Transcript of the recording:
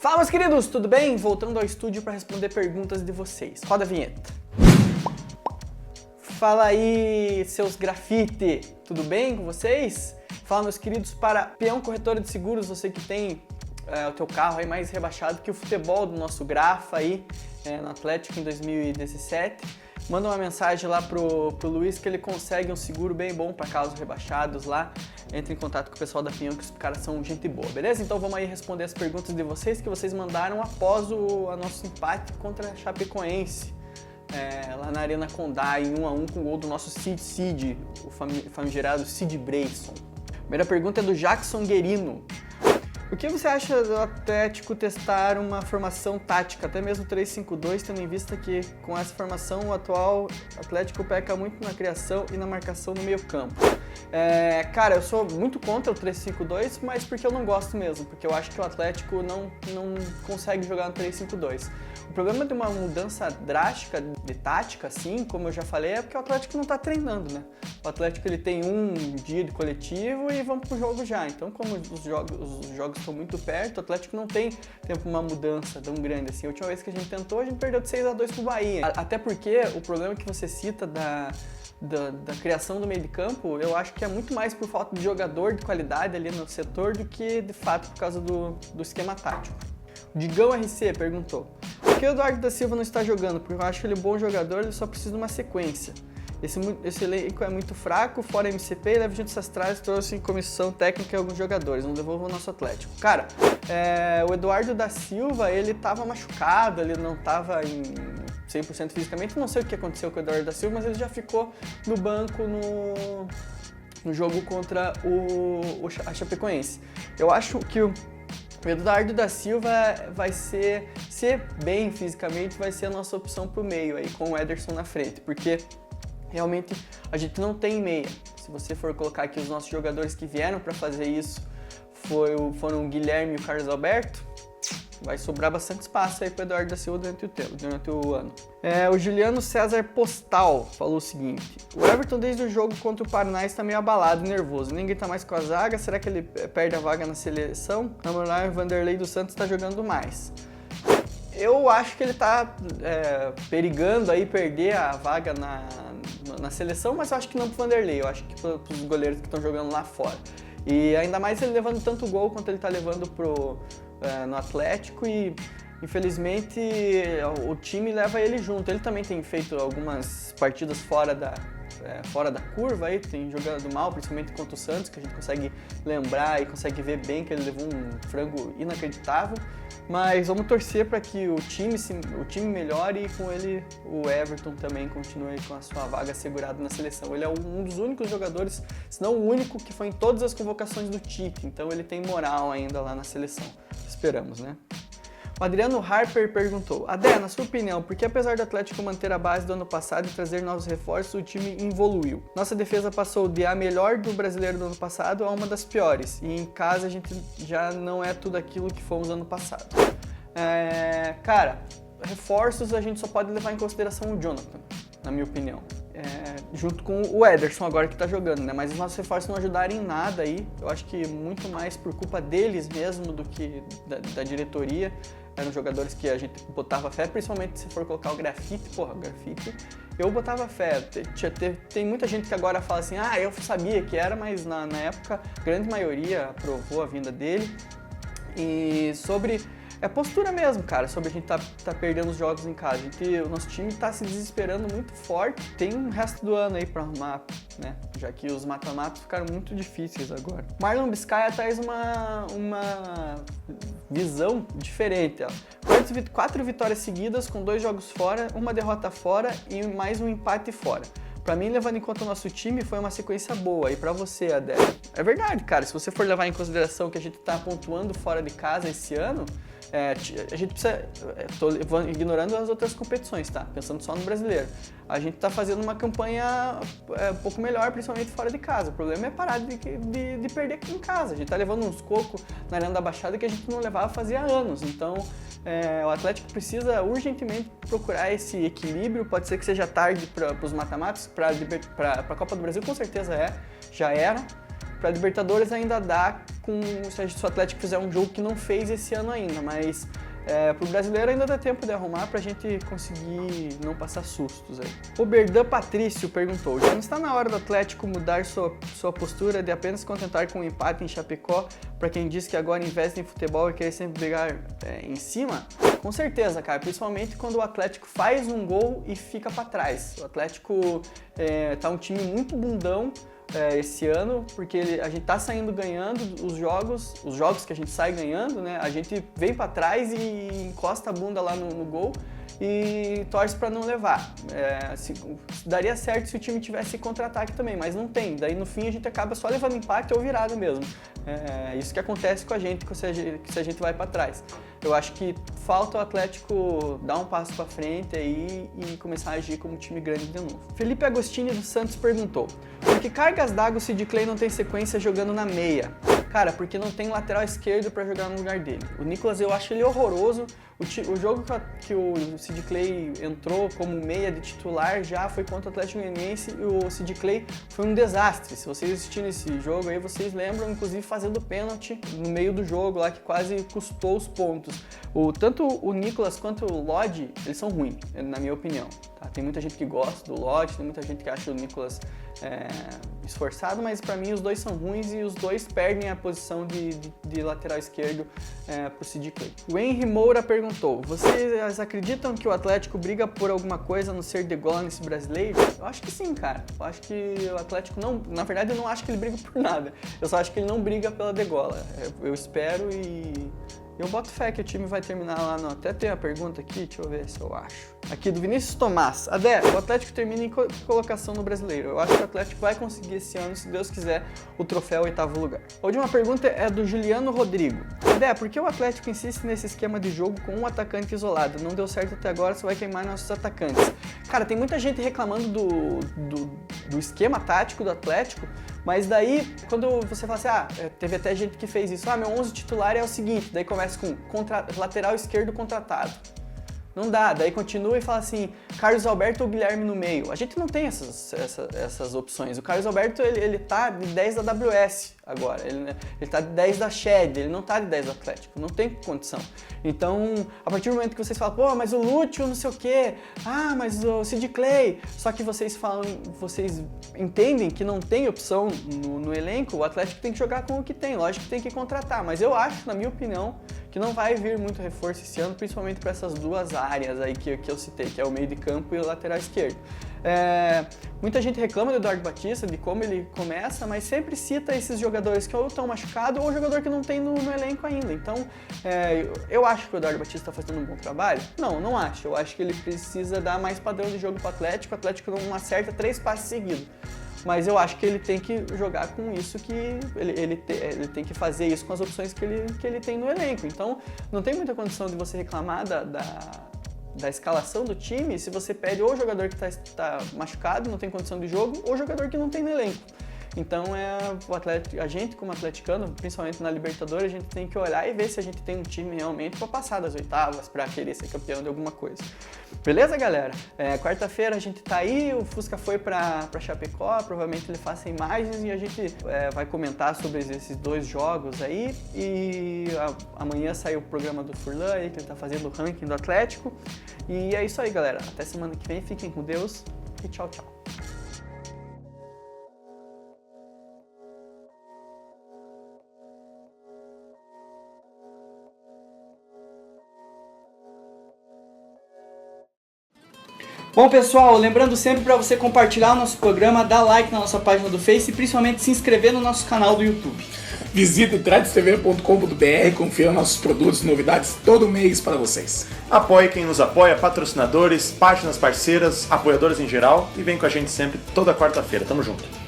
Fala, meus queridos, tudo bem? Voltando ao estúdio para responder perguntas de vocês. Roda a vinheta. Fala aí, seus grafite, tudo bem com vocês? Fala, meus queridos, para Peão Corretora de Seguros, você que tem o teu carro aí mais rebaixado que o futebol do nosso Grafa aí no Atlético em 2017. Manda uma mensagem lá pro Luiz que ele consegue um seguro bem bom para carros rebaixados lá. Entre em contato com o pessoal da Pinhão, que os caras são gente boa, beleza? Então vamos aí responder as perguntas de vocês que vocês mandaram após o nosso empate contra a Chapecoense. Lá na Arena Condá, em 1-1 com o gol do nosso Cid, o famigerado Cid Brayson. Primeira pergunta é do Jackson Guerino. O que você acha do Atlético testar uma formação tática, até mesmo 3-5-2, tendo em vista que com essa formação o atual Atlético peca muito na criação e na marcação no meio campo? Cara, eu sou muito contra o 3-5-2, mas porque eu não gosto mesmo, porque eu acho que o Atlético não consegue jogar no 3-5-2. O problema de uma mudança drástica de tática, assim, como eu já falei, é porque o Atlético não está treinando, né? O Atlético ele tem um dia de coletivo e vamos pro jogo já. Então, como os jogos estão muito perto, o Atlético não tem tempo para uma mudança tão grande assim. A última vez que a gente tentou, a gente perdeu de 6-2 pro Bahia. Até porque o problema que você cita da criação do meio de campo, eu acho que é muito mais por falta de jogador de qualidade ali no setor do que, de fato, por causa do esquema tático. O Digão RC perguntou: por que o Eduardo da Silva não está jogando? Porque eu acho ele um bom jogador, ele só precisa de uma sequência. Esse elenco é muito fraco, fora MCP, leva gente Astrais, trouxe em comissão técnica alguns jogadores, não devolva o nosso Atlético. Cara, o Eduardo da Silva, ele estava machucado, ele não estava em 100% fisicamente, não sei o que aconteceu com o Eduardo da Silva, mas ele já ficou no banco no jogo contra a Chapecoense. Eu acho que o Eduardo da Silva vai ser bem fisicamente, vai ser a nossa opção pro meio aí, com o Ederson na frente, porque realmente a gente não tem meia. Se você for colocar aqui os nossos jogadores que vieram para fazer isso, foram o Guilherme e o Carlos Alberto, vai sobrar bastante espaço aí para o Eduardo da Silva durante o ano. O Juliano César Postal falou o seguinte: o Everton desde o jogo contra o Paraná está meio abalado e nervoso, ninguém está mais com a zaga, será que ele perde a vaga na seleção? Na moral, o Vanderlei dos Santos está jogando mais. Eu acho que ele está perigando aí perder a vaga na seleção, mas eu acho que não pro Vanderlei, eu acho que pros goleiros que estão jogando lá fora. E ainda mais ele levando tanto gol quanto ele está levando no Atlético e infelizmente o time leva ele junto. Ele também tem feito algumas partidas fora da curva, aí, tem jogado mal, principalmente contra o Santos, que a gente consegue lembrar e consegue ver bem que ele levou um frango inacreditável. Mas vamos torcer para que o time melhore e com ele o Everton também continue com a sua vaga assegurada na seleção. Ele é um dos únicos jogadores, se não o único, que foi em todas as convocações do Tite, então ele tem moral ainda lá na seleção. Esperamos, né? O Adriano Harper perguntou: Adé, na sua opinião, por que apesar do Atlético manter a base do ano passado e trazer novos reforços, o time evoluiu? Nossa defesa passou de a melhor do brasileiro do ano passado a uma das piores, e em casa a gente já não é tudo aquilo que fomos ano passado. Cara, reforços a gente só pode levar em consideração o Jonathan, na minha opinião. Junto com o Ederson agora que tá jogando, né? Mas os nossos reforços não ajudaram em nada aí. Eu acho que muito mais por culpa deles mesmo do que da diretoria. Eram jogadores que a gente botava fé, principalmente se for colocar o Grafite. Porra, o Grafite, eu botava fé. Tem muita gente que agora fala assim: ah, eu sabia que era, mas na época a grande maioria aprovou a vinda dele. E sobre postura mesmo, cara, sobre a gente tá perdendo os jogos em casa. O nosso time tá se desesperando muito forte. Tem um resto do ano aí pra arrumar, né? Já que os mata-matas ficaram muito difíceis agora. Marlon Biscaia traz uma visão diferente, ó. 4 vitórias seguidas com 2 jogos fora, uma derrota fora e mais um empate fora. Pra mim, levando em conta o nosso time, foi uma sequência boa. E pra você, Adé? É verdade, cara. Se você for levar em consideração que a gente tá pontuando fora de casa esse ano, a gente precisa... Tô ignorando as outras competições, tá? Pensando só no brasileiro. A gente tá fazendo uma campanha um pouco melhor, principalmente fora de casa. O problema é parar de perder aqui em casa. A gente tá levando uns cocos na Arena da Baixada que a gente não levava fazia anos. Então, o Atlético precisa urgentemente procurar esse equilíbrio. Pode ser que seja tarde para os mata-matas, para a Copa do Brasil com certeza já era. Pra Libertadores ainda dá se o Atlético fizer um jogo que não fez esse ano ainda, mas pro brasileiro ainda dá tempo de arrumar pra gente conseguir não passar sustos aí. O Berdan Patrício perguntou: já não está na hora do Atlético mudar sua postura de apenas se contentar com um empate em Chapecó pra quem diz que agora investe em futebol e quer sempre brigar em cima? Com certeza, cara, principalmente quando o Atlético faz um gol e fica pra trás. O Atlético tá um time muito bundão esse ano, porque a gente tá saindo ganhando os jogos que a gente sai ganhando, né? A gente vem para trás e encosta a bunda lá no gol e torce para não levar. Daria certo se o time tivesse contra-ataque também, mas não tem. Daí no fim a gente acaba só levando empate ou virada mesmo. Isso que acontece com a gente se a gente vai para trás. Eu acho que falta o Atlético dar um passo para frente aí e começar a agir como um time grande de novo. Felipe Agostini dos Santos perguntou: por que cargas d'água o Sid Clay não tem sequência jogando na meia? Cara, porque não tem lateral esquerdo para jogar no lugar dele. O Nicolas, eu acho ele horroroso. O jogo que o Sid Clay entrou como meia de titular já foi contra o Atlético Goianiense e o Sid Clay foi um desastre. Se vocês assistiram esse jogo aí, vocês lembram, inclusive, fazendo pênalti no meio do jogo lá, que quase custou os pontos. Tanto o Nicolas quanto o Lodge, eles são ruins, na minha opinião. Tá? Tem muita gente que gosta do Lodge, tem muita gente que acha o Nicolas esforçado, mas pra mim os dois são ruins e os dois perdem a posição de lateral esquerdo pro Sid Clay. O Henry Moura perguntou: vocês acreditam que o Atlético briga por alguma coisa no ser degola nesse brasileiro? Eu acho que sim, cara. Eu acho que o Atlético não... Na verdade, eu não acho que ele briga por nada. Eu só acho que ele não briga pela degola. Eu espero e... eu boto fé que o time vai terminar lá no... Até tem a pergunta aqui, deixa eu ver se eu acho. Aqui, do Vinícius Tomás. Adé, o Atlético termina em colocação no Brasileiro. Eu acho que o Atlético vai conseguir esse ano, se Deus quiser, o troféu 8º lugar. A última pergunta é do Juliano Rodrigo. Adé, por que o Atlético insiste nesse esquema de jogo com um atacante isolado? Não deu certo até agora, você vai queimar nossos atacantes. Cara, tem muita gente reclamando do esquema tático do Atlético, mas daí, quando você fala assim, teve até gente que fez isso, meu 11 titular é o seguinte, daí começa com lateral esquerdo contratado. Não dá, daí continua e fala assim, Carlos Alberto ou Guilherme no meio. A gente não tem essas opções. O Carlos Alberto, ele tá de 10 da AWS agora, ele tá de 10 da Shed, ele não tá de 10 do Atlético, não tem condição. Então, a partir do momento que vocês falam, mas o Lúcio não sei o quê, mas o Sid Clay, só que vocês entendem que não tem opção no elenco, o Atlético tem que jogar com o que tem, lógico que tem que contratar, mas eu acho, na minha opinião, que não vai vir muito reforço esse ano, principalmente para essas duas áreas aí que eu citei, que é o meio de campo e o lateral esquerdo. Muita gente reclama do Eduardo Batista, de como ele começa, mas sempre cita esses jogadores que ou estão machucados ou jogador que não tem no elenco ainda. Então, eu acho que o Eduardo Batista está fazendo um bom trabalho? Não acho. Eu acho que ele precisa dar mais padrão de jogo para o Atlético. O Atlético não acerta 3 passes seguidos. Mas eu acho que ele tem que jogar com isso que ele tem que fazer isso com as opções que ele tem no elenco. Então, não tem muita condição de você reclamar da escalação do time se você pede ou o jogador que está machucado, não tem condição de jogo, ou o jogador que não tem no elenco. Então, a gente como atleticano, principalmente na Libertadores, a gente tem que olhar e ver se a gente tem um time realmente para passar das oitavas, para querer ser campeão de alguma coisa. Beleza, galera? Quarta-feira a gente tá aí, o Fusca foi para Chapecó, provavelmente ele faça imagens e a gente vai comentar sobre esses 2 jogos aí. E amanhã sai o programa do Furlan aí, que ele tá fazendo o ranking do Atlético. E é isso aí, galera. Até semana que vem, fiquem com Deus e tchau, tchau. Bom, pessoal, lembrando sempre para você compartilhar o nosso programa, dar like na nossa página do Face e principalmente se inscrever no nosso canal do YouTube. Visite tradistv.com.br, confira nossos produtos e novidades todo mês para vocês. Apoie quem nos apoia, patrocinadores, páginas parceiras, apoiadores em geral e vem com a gente sempre toda quarta-feira. Tamo junto.